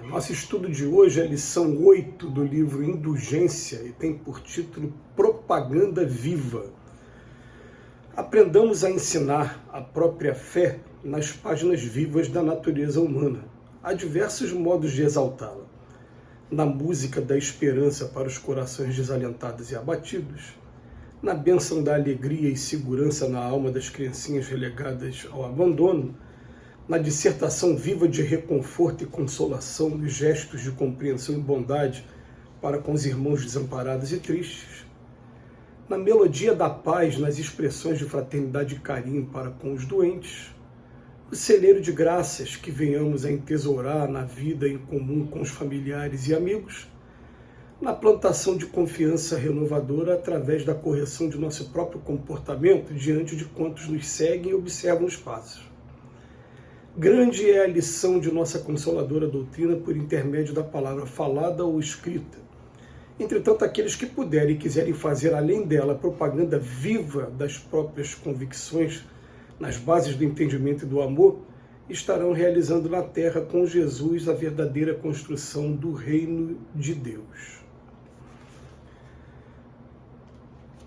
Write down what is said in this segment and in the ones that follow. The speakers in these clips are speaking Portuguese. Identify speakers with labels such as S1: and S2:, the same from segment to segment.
S1: Nosso estudo de hoje é a lição 8 do livro Indulgência e tem por título Propaganda Viva. Aprendamos a ensinar a própria fé nas páginas vivas da natureza humana. Há diversos modos de exaltá-la. Na música da esperança para os corações desalentados e abatidos, na bênção da alegria e segurança na alma das criancinhas relegadas ao abandono, na dissertação viva de reconforto e consolação nos gestos de compreensão e bondade para com os irmãos desamparados e tristes, na melodia da paz, nas expressões de fraternidade e carinho para com os doentes, no celeiro de graças que venhamos a entesourar na vida em comum com os familiares e amigos, na plantação de confiança renovadora através da correção de nosso próprio comportamento diante de quantos nos seguem e observam os passos. Grande é a lição de nossa consoladora doutrina por intermédio da palavra falada ou escrita. Entretanto, aqueles que puderem e quiserem fazer além dela propaganda viva das próprias convicções nas bases do entendimento e do amor, estarão realizando na terra com Jesus a verdadeira construção do reino de Deus.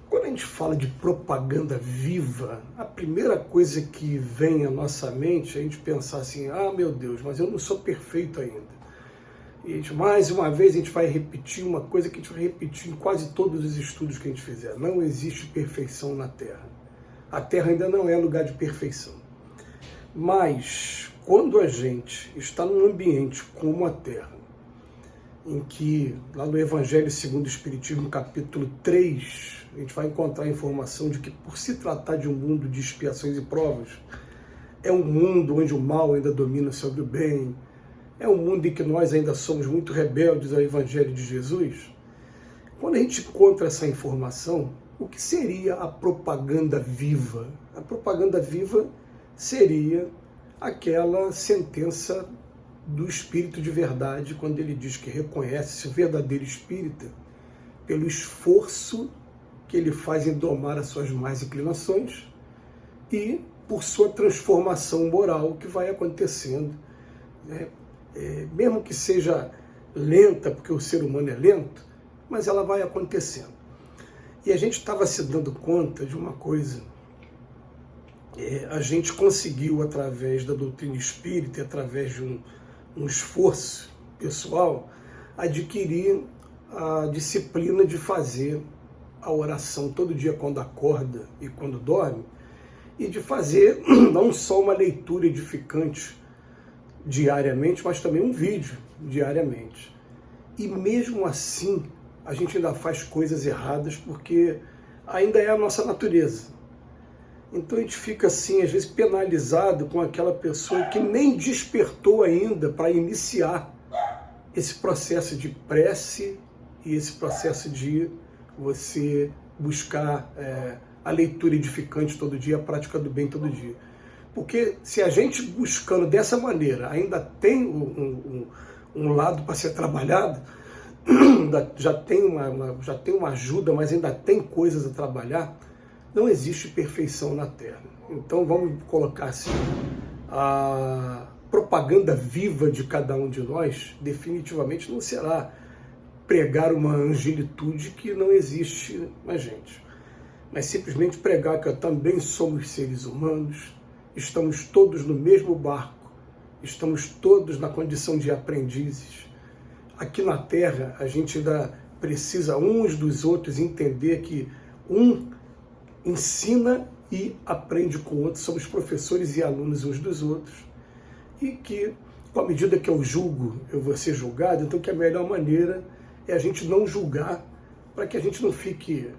S1: Quando a gente fala de propaganda viva, a primeira coisa que vem à nossa mente é a gente pensar assim, meu Deus, mas eu não sou perfeito ainda. E mais uma vez a gente vai repetir uma coisa que a gente vai repetir em quase todos os estudos que a gente fizer. Não existe perfeição na Terra. A Terra ainda não é lugar de perfeição. Mas quando a gente está num ambiente como a Terra, em que, lá no Evangelho segundo o Espiritismo, capítulo 3, a gente vai encontrar a informação de que, por se tratar de um mundo de expiações e provas, é um mundo onde o mal ainda domina sobre o bem, é um mundo em que nós ainda somos muito rebeldes ao Evangelho de Jesus. Quando a gente encontra essa informação, o que seria a propaganda viva? A propaganda viva seria aquela sentença do espírito de verdade, quando ele diz que reconhece-se o verdadeiro espírita pelo esforço que ele faz em domar as suas más inclinações e por sua transformação moral que vai acontecendo, né? Mesmo que seja lenta, porque o ser humano é lento, mas ela vai acontecendo. E a gente estava se dando conta de uma coisa, a gente conseguiu, através da doutrina espírita, através de um esforço pessoal, adquirir a disciplina de fazer a oração todo dia quando acorda e quando dorme, e de fazer não só uma leitura edificante diariamente, mas também um vídeo diariamente. E mesmo assim, a gente ainda faz coisas erradas, porque ainda é a nossa natureza. Então a gente fica assim, às vezes, penalizado com aquela pessoa que nem despertou ainda para iniciar esse processo de prece e esse processo de você buscar a leitura edificante todo dia, a prática do bem todo dia. Porque se a gente buscando dessa maneira ainda tem um lado para ser trabalhado, já tem uma ajuda, mas ainda tem coisas a trabalhar, não existe perfeição na Terra. Então vamos colocar assim, a propaganda viva de cada um de nós definitivamente não será pregar uma angelitude que não existe na gente, mas simplesmente pregar que também somos seres humanos, estamos todos no mesmo barco, estamos todos na condição de aprendizes. Aqui na Terra a gente ainda precisa uns dos outros entender que um ensina e aprende com o outro, somos professores e alunos uns dos outros, e que, com a medida que eu julgo, eu vou ser julgado, então que a melhor maneira é a gente não julgar, para que a gente não fique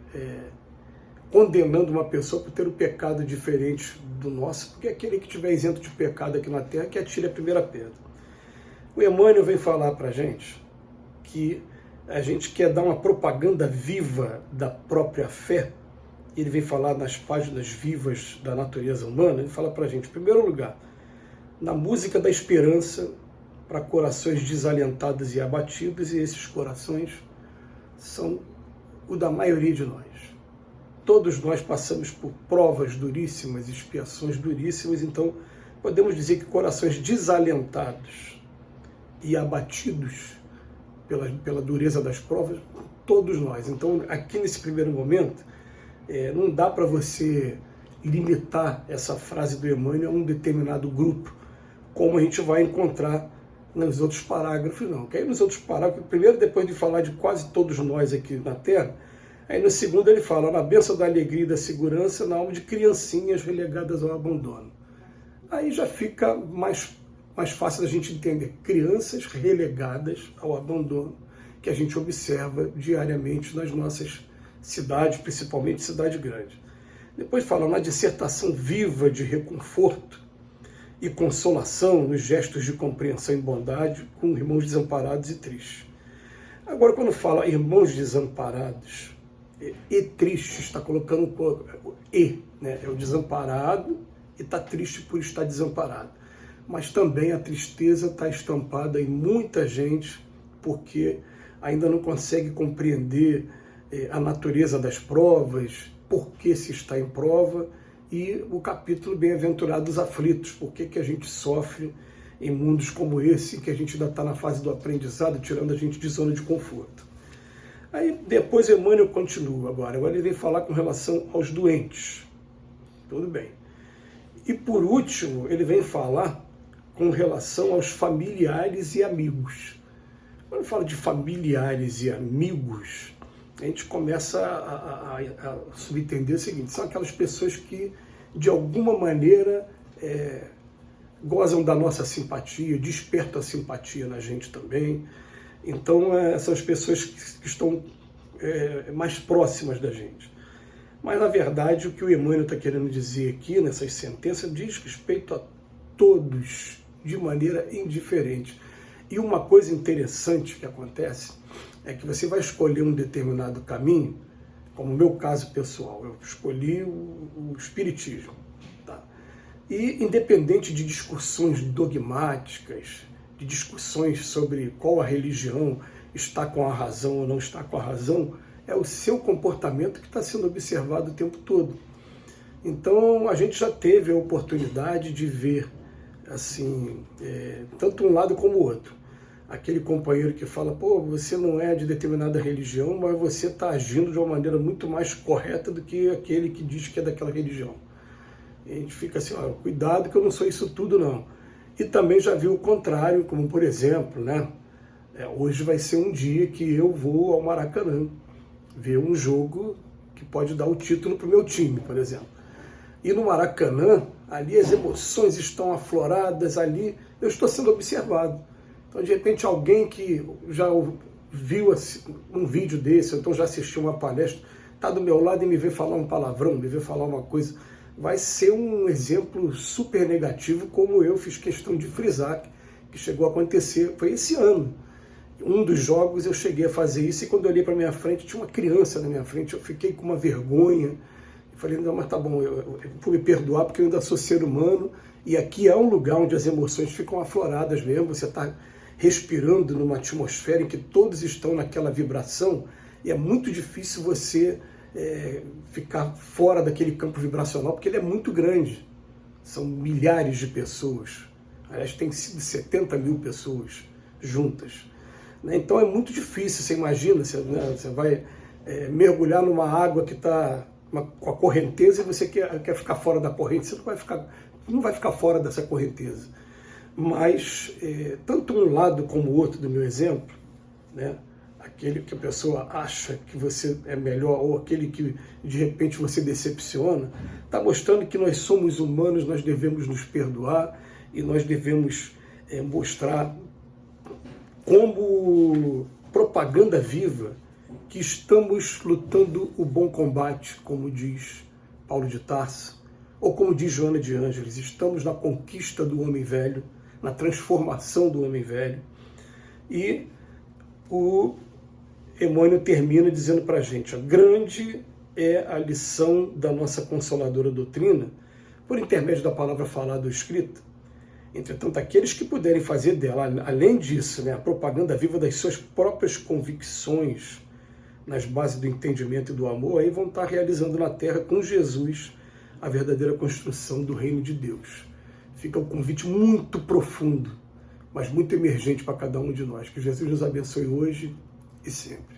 S1: condenando uma pessoa por ter um pecado diferente do nosso, porque aquele que estiver isento de pecado aqui na Terra, que atire a primeira pedra. O Emmanuel vem falar para a gente que a gente quer dar uma propaganda viva da própria fé. Ele vem falar nas páginas vivas da natureza humana, ele fala para a gente, em primeiro lugar, na música da esperança para corações desalentados e abatidos, e esses corações são o da maioria de nós. Todos nós passamos por provas duríssimas, expiações duríssimas, então podemos dizer que corações desalentados e abatidos pela dureza das provas, todos nós. Então, aqui nesse primeiro momento, não dá para você limitar essa frase do Emmanuel a um determinado grupo, como a gente vai encontrar nos outros parágrafos, não. Que aí nos outros parágrafos, primeiro, depois de falar de quase todos nós aqui na Terra, aí no segundo ele fala, na bênção da alegria e da segurança, na alma de criancinhas relegadas ao abandono. Aí já fica mais fácil da gente entender, crianças relegadas ao abandono, que a gente observa diariamente nas nossas cidades, principalmente cidade grande. Depois fala na dissertação viva de reconforto e consolação nos gestos de compreensão e bondade com irmãos desamparados e tristes. Agora, quando fala irmãos desamparados e tristes, está colocando o e, né? É o desamparado e está triste por estar desamparado. Mas também a tristeza está estampada em muita gente porque ainda não consegue compreender a natureza das provas, por que se está em prova, e o capítulo Bem-aventurados aflitos, por que a gente sofre em mundos como esse, que a gente ainda está na fase do aprendizado, tirando a gente de zona de conforto. Aí depois Emmanuel continua agora ele vem falar com relação aos doentes. Tudo bem. E por último, ele vem falar com relação aos familiares e amigos. Quando fala de familiares e amigos, a gente começa a subentender o seguinte, são aquelas pessoas que, de alguma maneira, gozam da nossa simpatia, despertam a simpatia na gente também. Então, são as pessoas que estão mais próximas da gente. Mas, na verdade, o que o Emmanuel está querendo dizer aqui, nessas sentenças, diz respeito a todos, de maneira indiferente. E uma coisa interessante que acontece é que você vai escolher um determinado caminho, como o meu caso pessoal, eu escolhi o Espiritismo. Tá? E independente de discussões dogmáticas, de discussões sobre qual a religião está com a razão ou não está com a razão, é o seu comportamento que está sendo observado o tempo todo. Então, a gente já teve a oportunidade de ver assim, tanto um lado como o outro. Aquele companheiro que fala, pô, você não é de determinada religião, mas você está agindo de uma maneira muito mais correta do que aquele que diz que é daquela religião. E a gente fica assim, ó, cuidado que eu não sou isso tudo não. E também já vi o contrário, como por exemplo, né? Hoje vai ser um dia que eu vou ao Maracanã ver um jogo que pode dar o título para o meu time, por exemplo. E no Maracanã, ali as emoções estão afloradas, ali eu estou sendo observado. Então, de repente, alguém que já viu um vídeo desse, ou então já assistiu uma palestra, está do meu lado e me vê falar um palavrão, me vê falar uma coisa, vai ser um exemplo super negativo, como eu fiz questão de frisar, que chegou a acontecer, foi esse ano. Um dos jogos eu cheguei a fazer isso, e quando eu olhei para minha frente, tinha uma criança na minha frente, eu fiquei com uma vergonha. Eu falei, não, mas tá bom, eu vou me perdoar porque eu ainda sou ser humano, e aqui é um lugar onde as emoções ficam afloradas mesmo, você está respirando numa atmosfera em que todos estão naquela vibração, e é muito difícil você ficar fora daquele campo vibracional, porque ele é muito grande. São milhares de pessoas. Aliás, tem sido 70 mil pessoas juntas. Então é muito difícil, você imagina, você vai mergulhar numa água que está com a correnteza e você quer ficar fora da corrente, você não vai ficar fora dessa correnteza. Mas tanto um lado como o outro do meu exemplo, né, aquele que a pessoa acha que você é melhor ou aquele que de repente você decepciona, está mostrando que nós somos humanos, nós devemos nos perdoar e nós devemos mostrar como propaganda viva que estamos lutando o bom combate, como diz Paulo de Tarso, ou como diz Joana de Ângeles, estamos na conquista do homem velho, na transformação do homem velho. E o Emmanuel termina dizendo para a gente, grande é a lição da nossa consoladora doutrina, por intermédio da palavra falada ou escrita. Entretanto, aqueles que puderem fazer dela, além disso, né, a propaganda viva das suas próprias convicções, nas bases do entendimento e do amor, aí vão estar realizando na Terra com Jesus a verdadeira construção do reino de Deus. Fica um convite muito profundo, mas muito emergente para cada um de nós. Que Jesus nos abençoe hoje e sempre.